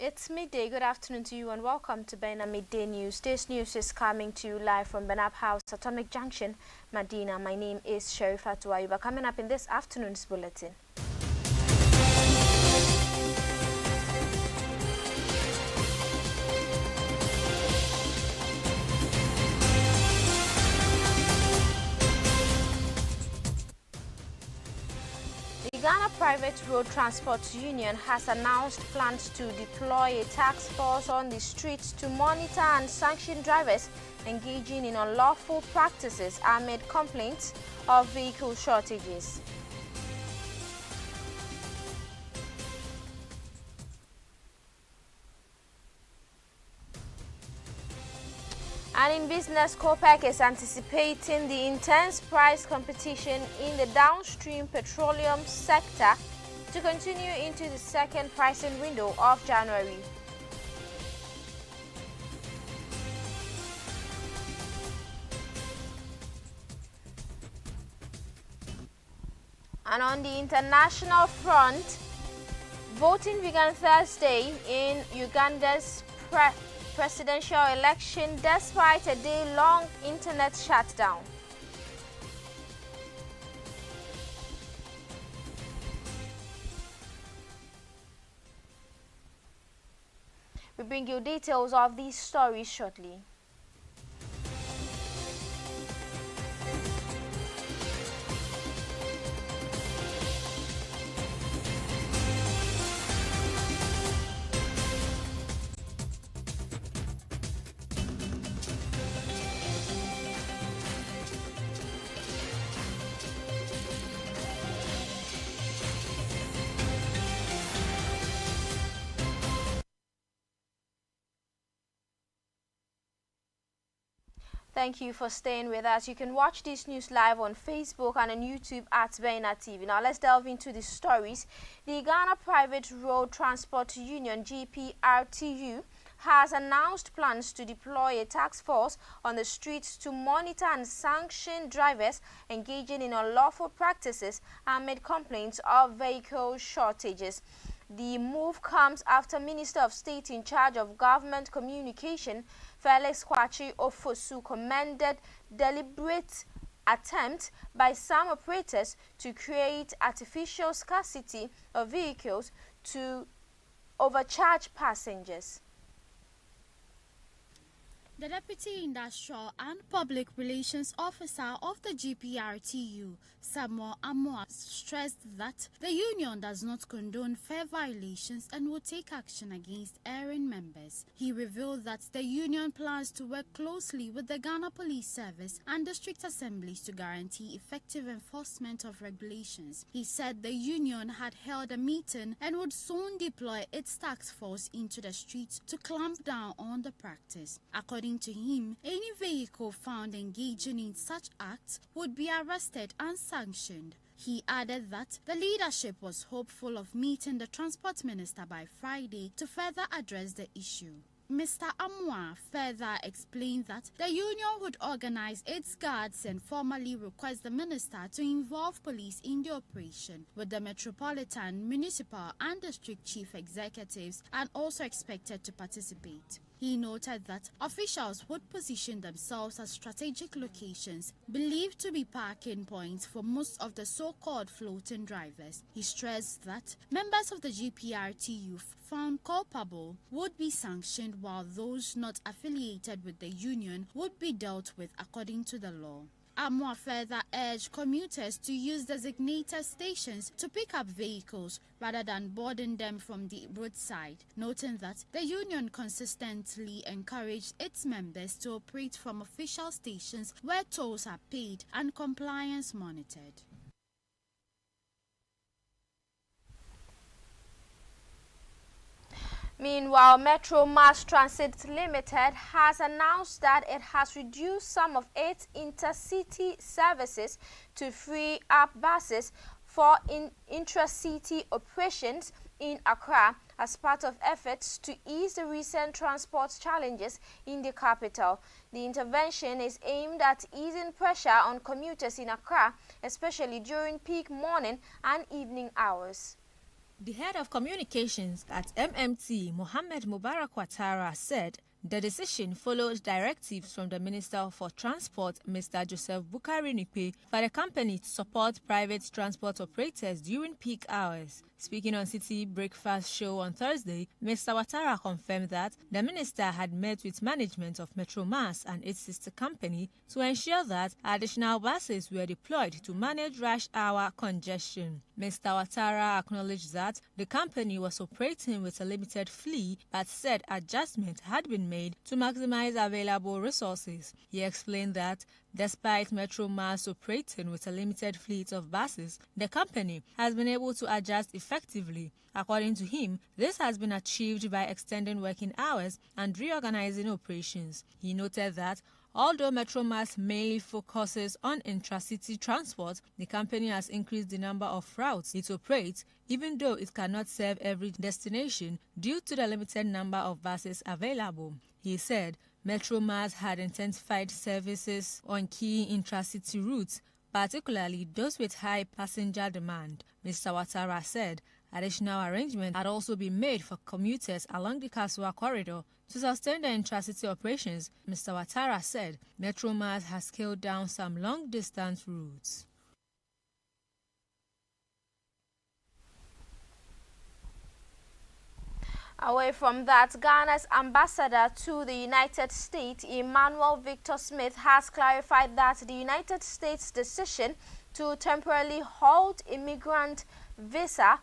It's midday. Good afternoon to you and welcome to Bena Midday News. This news is coming to you live from Benab House, Atomic Junction, Medina. My name is Sherifat Wayuba. Coming up in this afternoon's bulletin. The Ghana Private Road Transport Union has announced plans to deploy a task force on the streets to monitor and sanction drivers engaging in unlawful practices amid complaints of vehicle shortages. And in business, COPEC is anticipating the intense price competition in the downstream petroleum sector to continue into the second pricing window of January. And on the international front, voting began Thursday in Uganda's presidential election despite a day-long internet shutdown. We bring you details of these stories shortly. Thank you for staying with us. You can watch this news live on Facebook and on YouTube at Bena TV. Now let's delve into the stories. The Ghana Private Road Transport Union, GPRTU, has announced plans to deploy a task force on the streets to monitor and sanction drivers engaging in unlawful practices amid complaints of vehicle shortages. The move comes after Minister of State in charge of Government Communication, Felix Kwakye Ofosu, commended deliberate attempt by some operators to create artificial scarcity of vehicles to overcharge passengers. The Deputy Industrial and Public Relations Officer of the GPRTU, Samuel Amoah, stressed that the union does not condone fair violations and will take action against erring members. He revealed that the union plans to work closely with the Ghana Police Service and district assemblies to guarantee effective enforcement of regulations. He said the union had held a meeting and would soon deploy its task force into the streets to clamp down on the practice. According to him, any vehicle found engaging in such acts would be arrested and sanctioned. He added that the leadership was hopeful of meeting the transport minister by Friday to further address the issue. Mr. Amoah further explained that the union would organize its guards and formally request the minister to involve police in the operation, with the metropolitan, municipal and district chief executives and also expected to participate. He noted that officials would position themselves at strategic locations believed to be parking points for most of the so-called floating drivers. He stressed that members of the GPRTU found culpable would be sanctioned, while those not affiliated with the union would be dealt with according to the law. Amoah further urged commuters to use designated stations to pick up vehicles rather than boarding them from the roadside, noting that the union consistently encouraged its members to operate from official stations where tolls are paid and compliance monitored. Meanwhile, Metro Mass Transit Limited has announced that it has reduced some of its intercity services to free up buses for intra-city operations in Accra as part of efforts to ease the recent transport challenges in the capital. The intervention is aimed at easing pressure on commuters in Accra, especially during peak morning and evening hours. The head of communications at MMT, Mohammed Mubarak Ouattara, said the decision followed directives from the Minister for Transport, Mr. Joseph Bukari Nikpe, for the company to support private transport operators during peak hours. Speaking on City Breakfast Show on Thursday, Mr. Ouattara confirmed that the minister had met with management of Metromass and its sister company to ensure that additional buses were deployed to manage rush hour congestion. Mr. Ouattara acknowledged that the company was operating with a limited fleet but said adjustment had been made to maximize available resources. He explained that despite Metromass operating with a limited fleet of buses, the company has been able to adjust effectively. According to him, this has been achieved by extending working hours and reorganizing operations. He noted that although Metromass mainly focuses on intracity transport, the company has increased the number of routes it operates, even though it cannot serve every destination due to the limited number of buses available. He said Metromass had intensified services on key intracity routes, particularly those with high passenger demand. Mr. Ouattara said additional arrangements had also been made for commuters along the Kasua corridor to sustain the intracity operations. Mr. Ouattara said Metromass has scaled down some long-distance routes. Away from that, Ghana's ambassador to the United States, Emmanuel Victor Smith, has clarified that the United States' decision to temporarily halt immigrant visa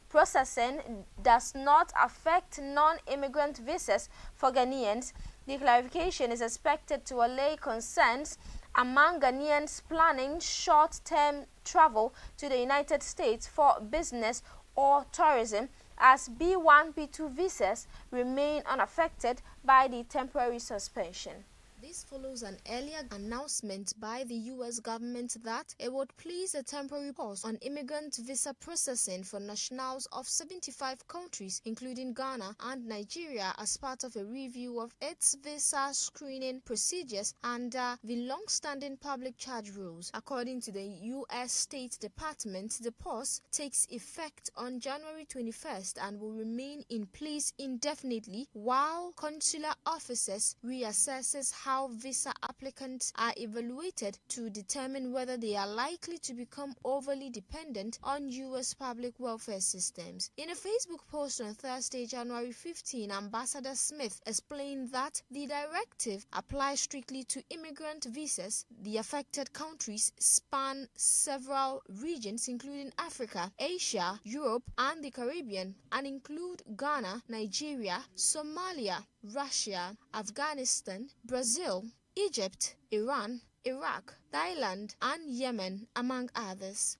processing does not affect non-immigrant visas for Ghanaians. The clarification is expected to allay concerns among Ghanaians planning short-term travel to the United States for business or tourism, as B1, B2 visas remain unaffected by the temporary suspension. This follows an earlier announcement by the U.S. government that it would place a temporary pause on immigrant visa processing for nationals of 75 countries, including Ghana and Nigeria, as part of a review of its visa screening procedures under the long-standing public charge rules. According to the U.S. State Department, the pause takes effect on January 21st and will remain in place indefinitely while consular officers reassesses how visa applicants are evaluated to determine whether they are likely to become overly dependent on U.S. public welfare systems. In a Facebook post on Thursday, January 15, Ambassador Smith explained that the directive applies strictly to immigrant visas. The affected countries span several regions, including Africa, Asia, Europe, and the Caribbean, and include Ghana, Nigeria, Somalia, Russia, Afghanistan, Brazil, Egypt, Iran, Iraq, Thailand, and Yemen, among others.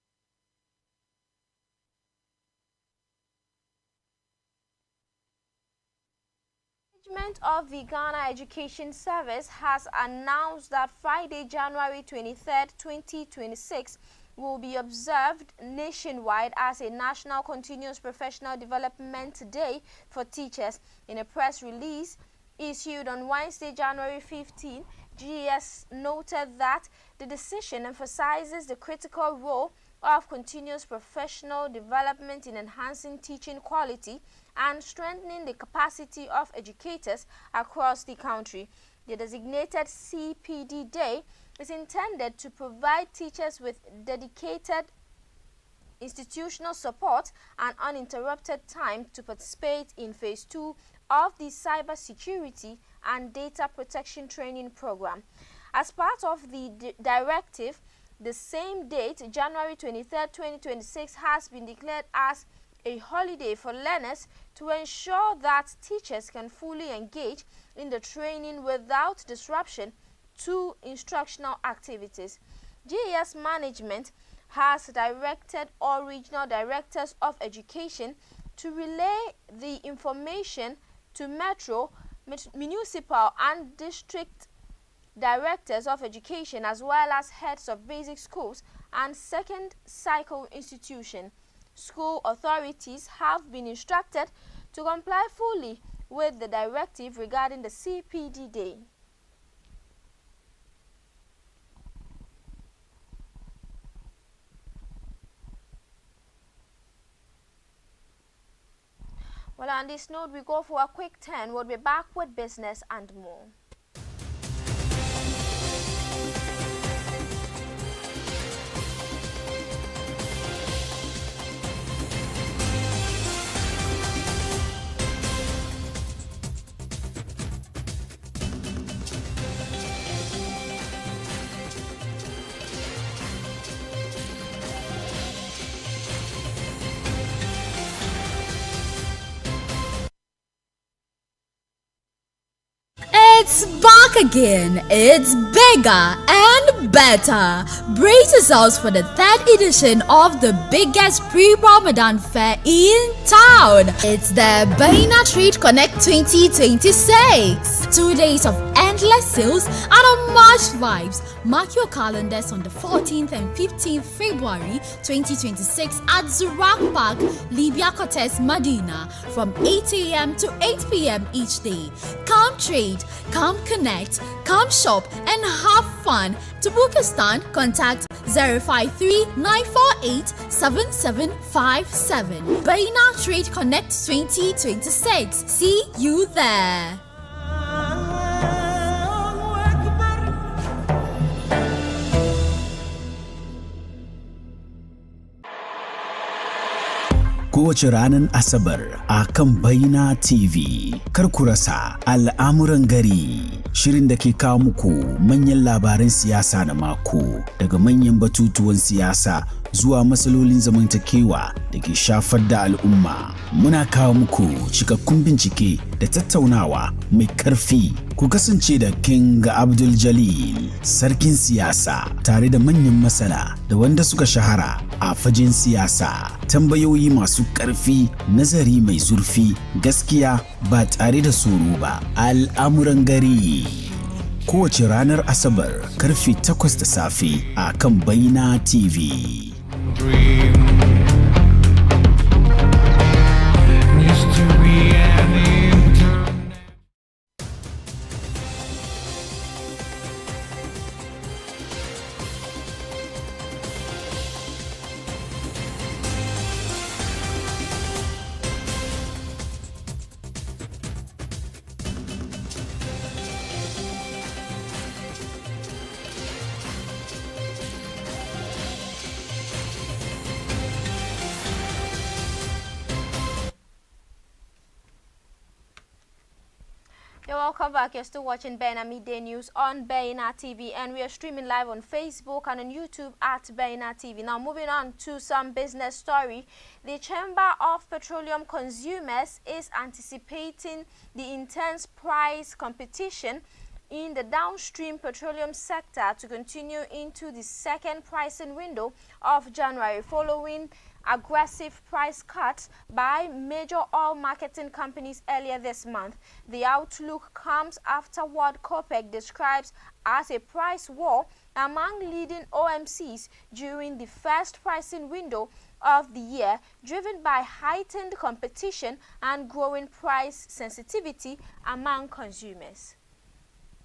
Management of the Ghana Education Service has announced that Friday, January 23rd, 2026 will be observed nationwide as a National Continuous Professional Development Day for teachers. In a press release issued on Wednesday, January 15, GES noted that the decision emphasizes the critical role of continuous professional development in enhancing teaching quality and strengthening the capacity of educators across the country. The designated CPD Day is intended to provide teachers with dedicated institutional support and uninterrupted time to participate in Phase 2 of the Cybersecurity and Data Protection Training Program. As part of the directive, the same date, January 23, 2026, has been declared as a holiday for learners to ensure that teachers can fully engage in the training without disruption to instructional activities. GES management has directed all regional directors of education to relay the information to metro, municipal and district directors of education, as well as heads of basic schools and second cycle institutions. School authorities have been instructed to comply fully with the directive regarding the CPD Day. Well, on this note, we go for a quick turn. We'll be back with business and more. It's back again. It's bigger and better. Brace yourselves for the third edition of the biggest pre-Ramadan fair in town. It's the Baina Trade Connect 2026. 2 days of endless sales and unmatched vibes. Mark your calendars on the 14th and 15th February 2026 at Zurak Park, Libya Cortez, Medina from 8 a.m. to 8 p.m. each day. Come trade, come connect, come shop and have fun. To book a stand, contact 053-948-7757. Baina Trade Connect 2026. See you there. Kowace ranar Asabar a kan Baina TV. Kar ku rasa al'amuran gari. Shirin da ke kawo muku manyan labaran siyasa na mako daga manyan batutuwan siyasa zuwa matsalolin zamantakewa da ke shafar da al'umma. Muna kawo muku cikakkun bincike da tattaunawa mai karfi. Ku kasance da King Abdul Jalil, sarkin siyasa, tare da manyan masana da wanda suka shahara a fagen siyasa. Tambayoyi masu karfi, nazari mai zurfi, gaskiya ba tare da tsoro ba. Al'amuran gari. Kowace ranar Asabar karfe 8 da safe a kan Baina TV. You're welcome back. You're still watching Baina Midday News on Baina TV, and we are streaming live on Facebook and on YouTube at Baina TV. Now, moving on to some business story. The Chamber of Petroleum Consumers is anticipating the intense price competition in the downstream petroleum sector to continue into the second pricing window of January, following aggressive price cuts by major oil marketing companies earlier this month. The outlook comes after what COPEC describes as a price war among leading OMCs during the first pricing window of the year, driven by heightened competition and growing price sensitivity among consumers.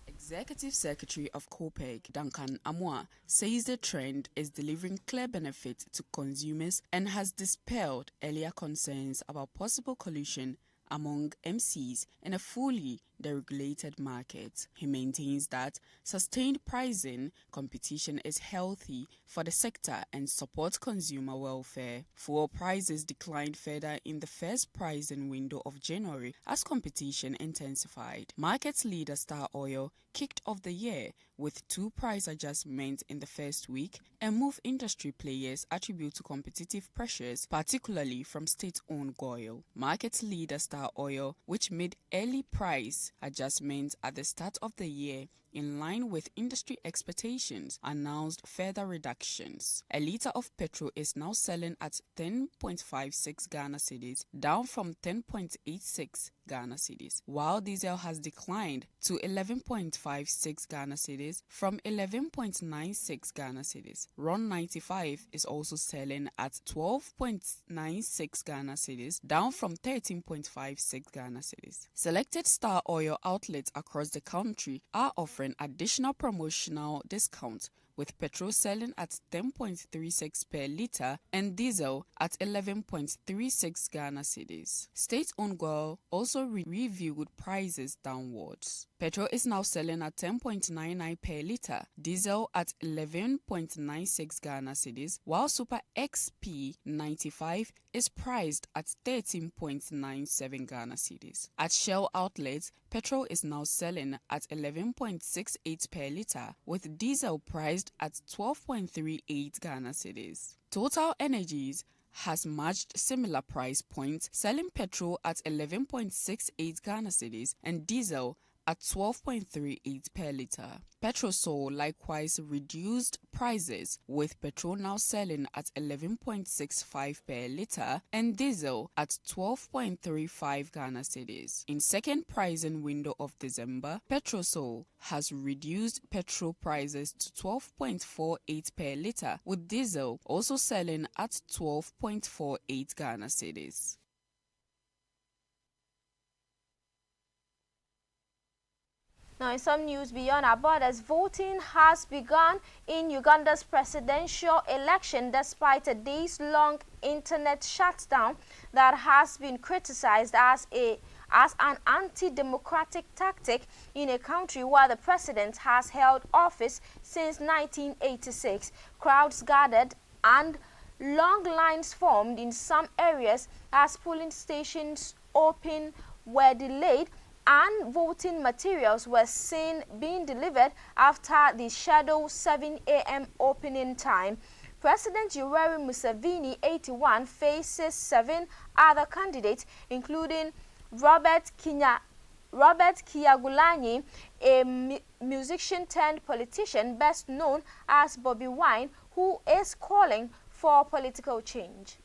Executive Secretary of COPEC, Duncan Amoah, says the trend is delivering clear benefits to consumers and has dispelled earlier concerns about possible collusion among MCs in a fully deregulated market. He maintains that sustained pricing competition is healthy for the sector and supports consumer welfare. Fuel prices declined further in the first pricing window of January as competition intensified. Market leader Star Oil kicked off the year with 2 price adjustments in the first week, a move industry players attribute to competitive pressures, particularly from state-owned oil. Market leader Star Oil, which made early price adjustments at the start of the year in line with industry expectations, announced further reductions. A litre of petrol is now selling at 10.56 Ghana cedis, down from 10.86 Ghana cedis, while diesel has declined to 11.56 Ghana cedis from 11.96 Ghana cedis. RON 95 is also selling at 12.96 Ghana cedis, down from 13.56 Ghana cedis. Selected Star Oil outlets across the country are offering additional promotional discounts, with petrol selling at 10.36 per litre and diesel at 11.36 Ghana cedis. State-owned Goil also reviewed prices downwards. Petrol is now selling at 10.99 per litre, diesel at 11.96 Ghana cedis, while Super XP 95 is priced at 13.97 Ghana cedis. At Shell outlets, petrol is now selling at 11.68 per litre, with diesel priced at 12.38 Ghana cedis. Total Energies has matched similar price points, selling petrol at 11.68 Ghana cedis and diesel at 12.38 per litre. Petrosol likewise reduced prices, with petrol now selling at 11.65 per litre and diesel at 12.35 Ghana cedis. In second pricing window of December, Petrosol has reduced petrol prices to 12.48 per litre, with diesel also selling at 12.48 Ghana cedis. Now, in some news beyond our borders, voting has begun in Uganda's presidential election despite a days-long internet shutdown that has been criticized as an anti-democratic tactic in a country where the president has held office since 1986. Crowds gathered and long lines formed in some areas as polling stations were delayed and voting materials were seen being delivered after the shadow 7 a.m. opening time. President Yoweri Museveni, 81, faces 7 other candidates, including Robert Kyagulanyi, a musician turned politician best known as Bobby Wine, who is calling for political change.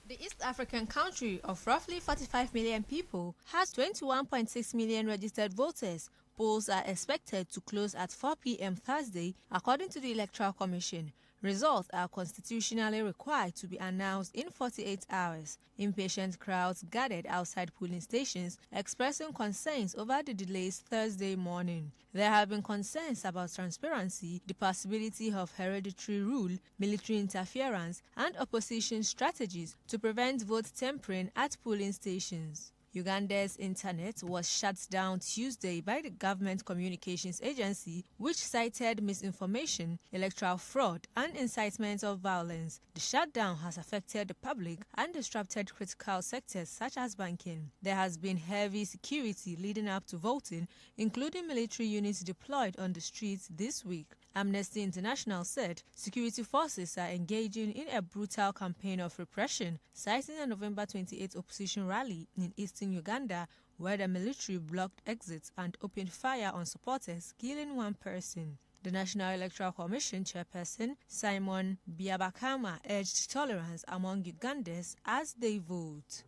The East African country of roughly 45 million people has 21.6 million registered voters. Polls are expected to close at 4 p.m. Thursday, according to the Electoral Commission. Results are constitutionally required to be announced in 48 hours. Impatient crowds gathered outside polling stations, expressing concerns over the delays Thursday morning. There have been concerns about transparency, the possibility of hereditary rule, military interference, and opposition strategies to prevent vote tampering at polling stations. Uganda's internet was shut down Tuesday by the government communications agency, which cited misinformation, electoral fraud, and incitement of violence. The shutdown has affected the public and disrupted critical sectors such as banking. There has been heavy security leading up to voting, including military units deployed on the streets this week. Amnesty International said security forces are engaging in a brutal campaign of repression, citing a November 28 opposition rally in eastern Uganda where the military blocked exits and opened fire on supporters, killing 1 person. The National Electoral Commission chairperson, Simon Byabakama, urged tolerance among Ugandans as they vote.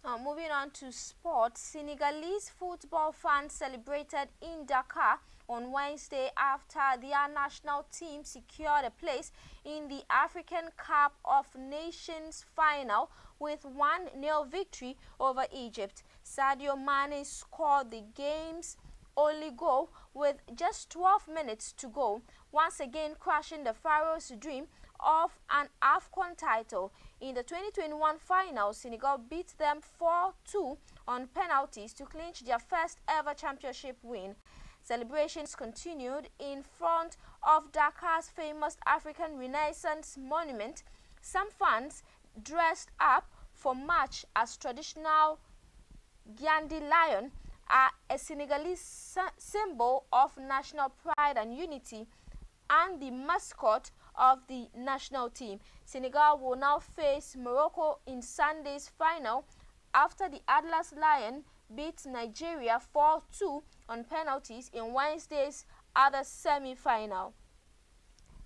Now, moving on to sports, Senegalese football fans celebrated in Dakar on Wednesday after their national team secured a place in the African Cup of Nations final with 1-0 victory over Egypt. Sadio Mane scored the game's only goal with just 12 minutes to go, once again crushing the Pharaohs' dream of an AFCON title. In the 2021 final, Senegal beat them 4-2 on penalties to clinch their first ever championship win. Celebrations continued in front of Dakar's famous African Renaissance monument. Some fans dressed up for match as traditional Gandhi lion, a Senegalese symbol of national pride and unity, and the mascot of the national team. Senegal will now face Morocco in Sunday's final after the Atlas Lion beat Nigeria 4-2 on penalties in Wednesday's other semi-final.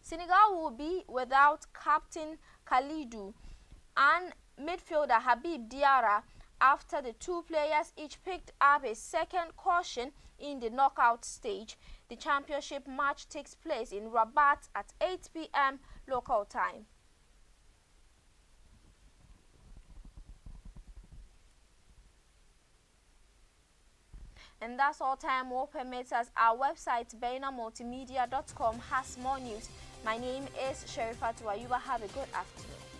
Senegal will be without captain Kalidou and midfielder Habib Diarra after the 2 players each picked up a second caution in the knockout stage. The championship match takes place in Rabat at 8 p.m. local time. And that's all time will permit us. Our website, bainamultimedia.com, has more news. My name is Sherifat Wayuba. Have a good afternoon.